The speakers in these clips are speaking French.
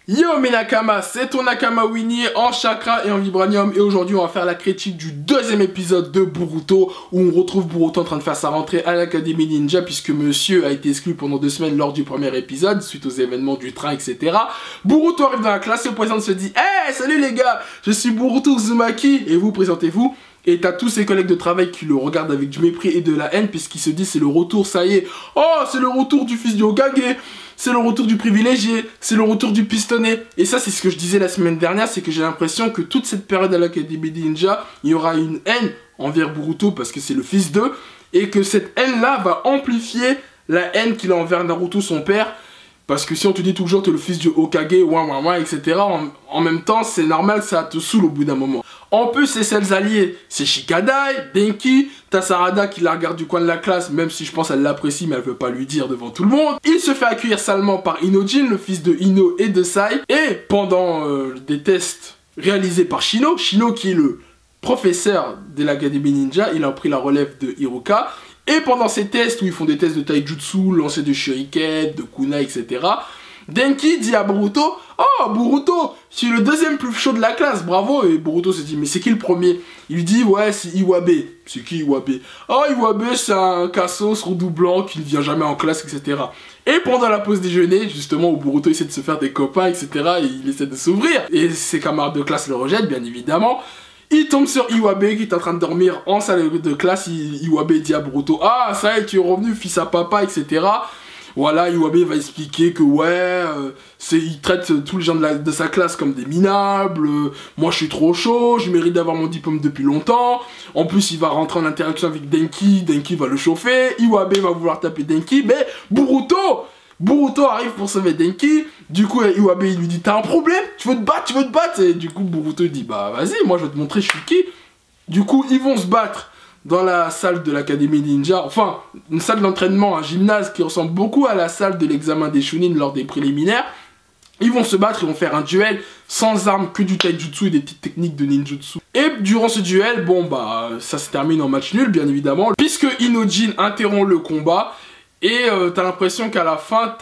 Yo mes Nakama, c'est ton Nakama Winnie en chakra et en vibranium et aujourd'hui on va faire la critique du deuxième épisode de Boruto où on retrouve Boruto en train de faire sa rentrée à l'Académie Ninja puisque monsieur a été exclu pendant 2 semaines lors du premier épisode suite aux événements du train etc. Boruto arrive dans la classe et le président se dit « Hey, salut les gars, je suis Boruto Uzumaki et vous présentez-vous ?» Et t'as tous ses collègues de travail qui le regardent avec du mépris et de la haine puisqu'ils se disent c'est le retour, ça y est. Oh, c'est le retour du fils du Hokage, c'est le retour du privilégié, c'est le retour du pistonné. Et ça c'est ce que je disais la semaine dernière, c'est que j'ai l'impression que toute cette période à l'Académie Ninja, il y aura une haine envers Boruto parce que c'est le fils d'eux. Et que cette haine-là va amplifier la haine qu'il a envers Naruto, son père. Parce que si on te dit toujours que t'es le fils du Hokage, etc., en même temps, c'est normal que ça te saoule au bout d'un moment. En plus, ses seuls alliés, c'est Shikadai, Denki, t'as Sarada qui la regarde du coin de la classe, même si je pense qu'elle l'apprécie, mais elle veut pas lui dire devant tout le monde. Il se fait accueillir salement par Inojin, le fils de Ino et de Sai. Et pendant des tests réalisés par Shino qui est le professeur de l'Académie Ninja, il a pris la relève de Hiruka. Et pendant ces tests, où ils font des tests de taijutsu, lancer de shuriken, de kunai, etc., Denki dit à Boruto « Oh, Boruto, je suis le deuxième plus chaud de la classe, bravo !» Et Boruto se dit « Mais c'est qui le premier ?» Il lui dit « Ouais, c'est Iwabe. » C'est qui Iwabe? « Oh, Iwabe, c'est un cassos redoublant qui ne vient jamais en classe, etc. » Et pendant la pause déjeuner, justement, où Boruto essaie de se faire des copains, etc., et il essaie de s'ouvrir, et ses camarades de classe le rejettent, bien évidemment, il tombe sur Iwabe qui est en train de dormir en salle de classe. Iwabe dit à Boruto « Ah, ça y est, tu es revenu, fils à papa, etc. » Voilà, Iwabe va expliquer que ouais, il traite tous les gens de sa classe comme des minables, moi je suis trop chaud, je mérite d'avoir mon diplôme depuis longtemps. En plus, il va rentrer en interaction avec Denki, Denki va le chauffer, Iwabe va vouloir taper Denki, mais Boruto arrive pour sauver Denki. Du coup, Iwabe il lui dit « T'as un problème? Tu veux te battre? » Et du coup, Boruto dit « Bah vas-y, moi je vais te montrer je suis qui. » Du coup, ils vont se battre dans la salle de l'Académie Ninja, enfin, une salle d'entraînement, un gymnase qui ressemble beaucoup à la salle de l'examen des Chunin lors des préliminaires. Ils vont se battre, ils vont faire un duel sans armes, que du taijutsu et des petites techniques de ninjutsu. Et durant ce duel, bon bah, ça se termine en match nul, bien évidemment, puisque Inojin interrompt le combat. Et t'as l'impression qu'à la fin,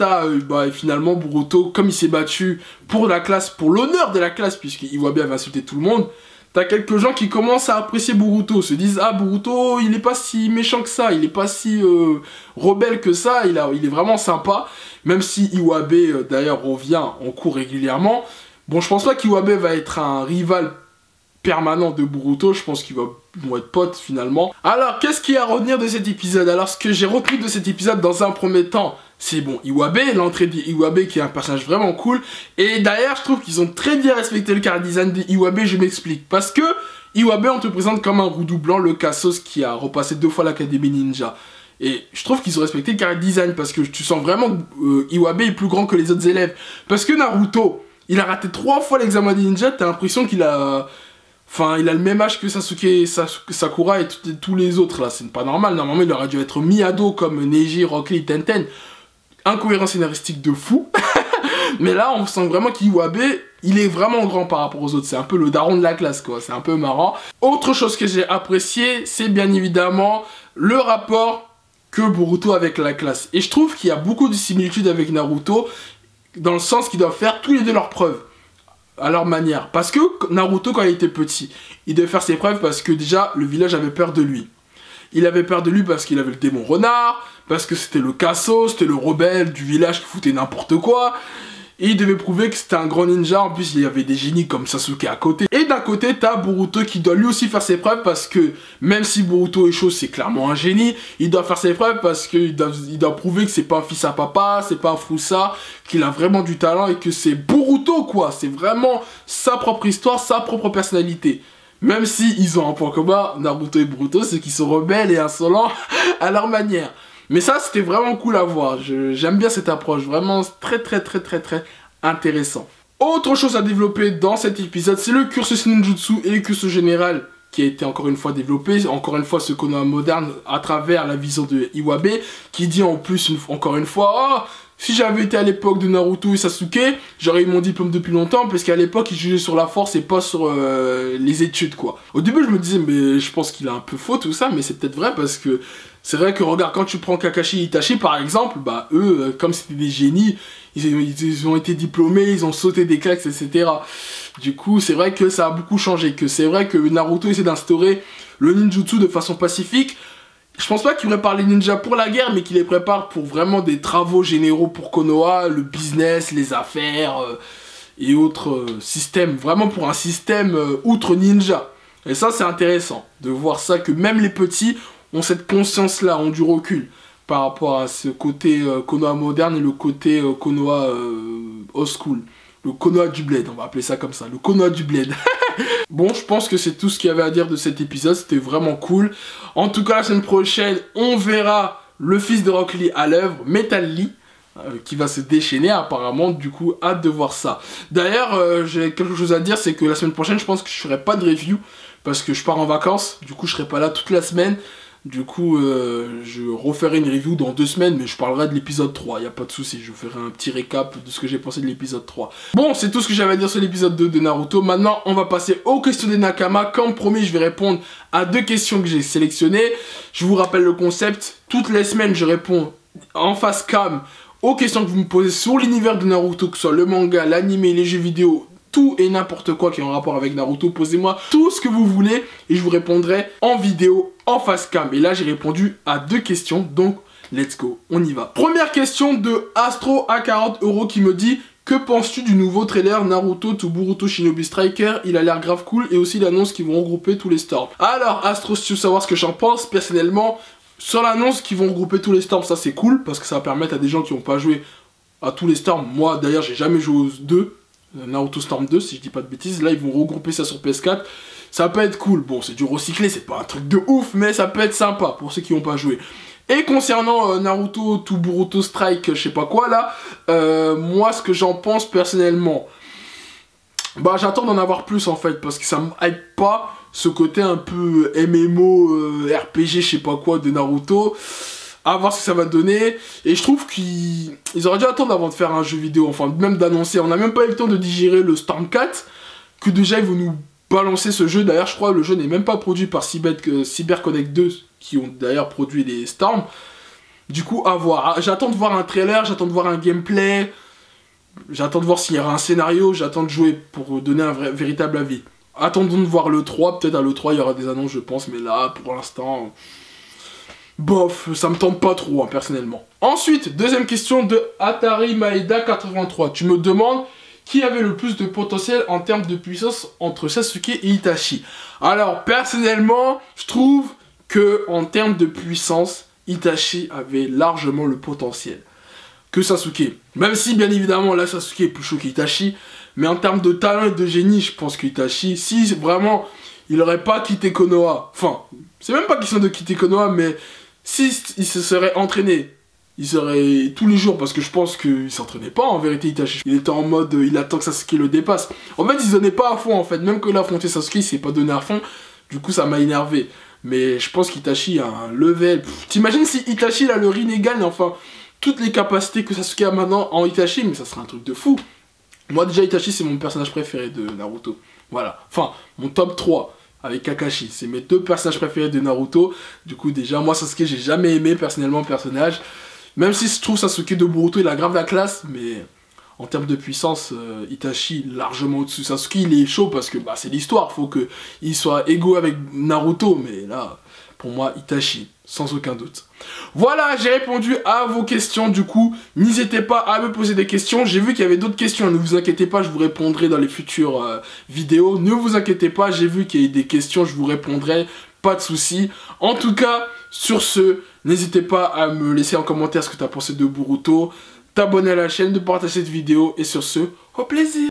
finalement Boruto, comme il s'est battu pour la classe, pour l'honneur de la classe, puisque Iwabe avait insulté tout le monde, t'as quelques gens qui commencent à apprécier Boruto, se disent « Ah, Boruto, il est pas si méchant que ça, il est pas si rebelle que ça, il est vraiment sympa. » Même si Iwabe, d'ailleurs, revient en cours régulièrement. Bon, je pense pas qu'Iwabe va être un rival permanent de Boruto, je pense qu'ils vont être potes finalement. Alors, qu'est-ce qu'il y a à retenir de cet épisode? Alors, ce que j'ai retenu de cet épisode dans un premier temps, c'est bon, Iwabe, l'entrée d'Iwabe qui est un personnage vraiment cool. Et d'ailleurs, je trouve qu'ils ont très bien respecté le chara design d'Iwabe, je m'explique. Parce que Iwabe, on te présente comme un redoublant, le cassos qui a repassé 2 fois l'Académie Ninja. Et je trouve qu'ils ont respecté le chara design parce que tu sens vraiment que Iwabe est plus grand que les autres élèves. Parce que Naruto, il a raté 3 fois l'examen des ninjas, t'as l'impression qu'il a... Enfin, il a le même âge que Sasuke, Sakura et tous les autres là, c'est pas normal. Normalement, il aurait dû être mi-ado comme Neji, Rock Lee, Tenten. Incohérence scénaristique de fou. Mais là, on sent vraiment qu'Iwabe, il est vraiment grand par rapport aux autres. C'est un peu le daron de la classe, quoi. C'est un peu marrant. Autre chose que j'ai apprécié, c'est bien évidemment le rapport que Boruto avec la classe. Et je trouve qu'il y a beaucoup de similitudes avec Naruto, dans le sens qu'ils doivent faire tous les deux leurs preuves. À leur manière. Parce que Naruto, quand il était petit, il devait faire ses preuves parce que déjà, le village avait peur de lui. Il avait peur de lui parce qu'il avait le démon renard, parce que c'était le cassos, c'était le rebelle du village qui foutait n'importe quoi. Et il devait prouver que c'était un grand ninja, en plus il y avait des génies comme Sasuke à côté. Et d'un côté, t'as Boruto qui doit lui aussi faire ses preuves parce que, même si Boruto est chaud, c'est clairement un génie, il doit faire ses preuves parce qu'il doit prouver que c'est pas un fils à papa, c'est pas un froussard, qu'il a vraiment du talent et que c'est Boruto quoi, c'est vraiment sa propre histoire, sa propre personnalité. Même si ils ont un point commun, Naruto et Boruto, c'est qu'ils sont rebelles et insolents à leur manière. Mais ça, c'était vraiment cool à voir. J'aime bien cette approche. Vraiment très intéressant. Autre chose à développer dans cet épisode, c'est le cursus ninjutsu et le cursus général qui a été encore une fois développé. Encore une fois, ce qu'on a moderne à travers la vision de Iwabe, qui dit en plus, encore une fois, « Oh, Si j'avais été à l'époque de Naruto et Sasuke, j'aurais eu mon diplôme depuis longtemps, parce qu'à l'époque, il jugeait sur la force et pas sur les études, quoi. Au début, je me disais, mais je pense qu'il a un peu faux, tout ça, mais c'est peut-être vrai, parce que c'est vrai que, regarde, quand tu prends Kakashi et Itachi, par exemple, bah, eux, comme c'était des génies, ils ont été diplômés, ils ont sauté des classes, etc. Du coup, c'est vrai que ça a beaucoup changé, que c'est vrai que Naruto essaie d'instaurer le ninjutsu de façon pacifique. Je pense pas qu'il prépare les ninjas pour la guerre, mais qu'il les prépare pour vraiment des travaux généraux pour Konoha, le business, les affaires et autres systèmes. Vraiment pour un système outre ninja. Et ça, c'est intéressant de voir ça, que même les petits ont cette conscience-là, ont du recul par rapport à ce côté Konoha moderne et le côté Konoha old school. Le Konoha du bled, on va appeler ça comme ça, le Konoha du bled. Bon, je pense que c'est tout ce qu'il y avait à dire de cet épisode, c'était vraiment cool. En tout cas, la semaine prochaine, on verra le fils de Rock Lee à l'œuvre, Metal Lee, qui va se déchaîner apparemment, du coup, hâte de voir ça. D'ailleurs, j'ai quelque chose à dire, c'est que la semaine prochaine, je pense que je ferai pas de review, parce que je pars en vacances, du coup, je serai pas là toute la semaine. Du coup, je referai une review dans 2 semaines, mais je parlerai de l'épisode 3, y a pas de souci, je ferai un petit récap de ce que j'ai pensé de l'épisode 3. Bon, c'est tout ce que j'avais à dire sur l'épisode 2 de Naruto. Maintenant, on va passer aux questions des Nakama. Comme promis, je vais répondre à 2 questions que j'ai sélectionnées. Je vous rappelle le concept, toutes les semaines, je réponds en face cam aux questions que vous me posez sur l'univers de Naruto, que ce soit le manga, l'anime, les jeux vidéo, tout et n'importe quoi qui est en rapport avec Naruto. Posez-moi tout ce que vous voulez et je vous répondrai en vidéo, en face cam. Et là, j'ai répondu à 2 questions, donc let's go, on y va. Première question de Astro à 40 € qui me dit: que penses-tu du nouveau trailer Naruto to Boruto Shinobi Striker? Il a l'air grave cool, et aussi l'annonce qu'ils vont regrouper tous les storms. Alors Astro, si tu veux savoir ce que j'en pense, personnellement, sur l'annonce qu'ils vont regrouper tous les storms, ça c'est cool, parce que ça va permettre à des gens qui n'ont pas joué à tous les storms. Moi d'ailleurs, j'ai jamais joué aux 2. Naruto Storm 2, si je dis pas de bêtises. Là, ils vont regrouper ça sur PS4. Ça peut être cool. Bon, c'est du recyclé, c'est pas un truc de ouf, mais ça peut être sympa pour ceux qui n'ont pas joué. Et concernant Naruto to Boruto Strike, je sais pas quoi, là, moi, ce que j'en pense personnellement, bah, j'attends d'en avoir plus, en fait, parce que ça me hype pas ce côté un peu MMO, RPG, je sais pas quoi, de Naruto. À voir ce que ça va donner, et je trouve qu'ils auraient dû attendre avant de faire un jeu vidéo, enfin même d'annoncer. On n'a même pas eu le temps de digérer le Storm 4, que déjà ils vont nous balancer ce jeu. D'ailleurs je crois que le jeu n'est même pas produit par CyberConnect 2, qui ont d'ailleurs produit les Storm. Du coup à voir, j'attends de voir un trailer, j'attends de voir un gameplay, j'attends de voir s'il y aura un scénario, j'attends de jouer pour donner un véritable avis. Attendons de voir le 3, peut-être à l'E3 il y aura des annonces je pense, mais là pour l'instant... bof, ça me tente pas trop, hein, personnellement. Ensuite, deuxième question de Atari Maeda 83. Tu me demandes qui avait le plus de potentiel en termes de puissance entre Sasuke et Itachi. Alors, personnellement, je trouve que en termes de puissance, Itachi avait largement le potentiel que Sasuke. Même si, bien évidemment, là, Sasuke est plus chaud qu'Itachi. Mais en termes de talent et de génie, je pense qu'Itachi, si vraiment, il aurait pas quitté Konoha. Enfin, c'est même pas question de quitter Konoha, mais... si il se serait entraîné, il serait tous les jours, parce que je pense qu'il s'entraînait pas en vérité Itachi. Il était en mode, il attend que Sasuke le dépasse. En fait, il se donnait pas à fond en fait, même que il a affronté Sasuke, il s'est pas donné à fond. Du coup, ça m'a énervé. Mais je pense qu'Itachi a un level. T'imagines si Itachi il a le Rinnegan, enfin, toutes les capacités que Sasuke a maintenant en Itachi, mais ça serait un truc de fou. Moi déjà, Itachi c'est mon personnage préféré de Naruto. Voilà, enfin, mon top 3. Avec Kakashi, c'est mes 2 personnages préférés de Naruto. Du coup déjà, moi Sasuke, j'ai jamais aimé personnellement le personnage. Même si je trouve Sasuke de Boruto, il a grave la classe, mais en termes de puissance, Itachi largement au-dessus. Sasuke, il est chaud parce que bah, c'est l'histoire, faut qu'il soit égaux avec Naruto, mais là, pour moi, Itachi, sans aucun doute. Voilà, j'ai répondu à vos questions, du coup, n'hésitez pas à me poser des questions. J'ai vu qu'il y avait d'autres questions, ne vous inquiétez pas, je vous répondrai dans les futures vidéos. Ne vous inquiétez pas, j'ai vu qu'il y a eu des questions, je vous répondrai, pas de soucis. En tout cas, sur ce, n'hésitez pas à me laisser en commentaire ce que tu as pensé de Boruto, t'abonner à la chaîne, de partager cette vidéo, et sur ce, au plaisir.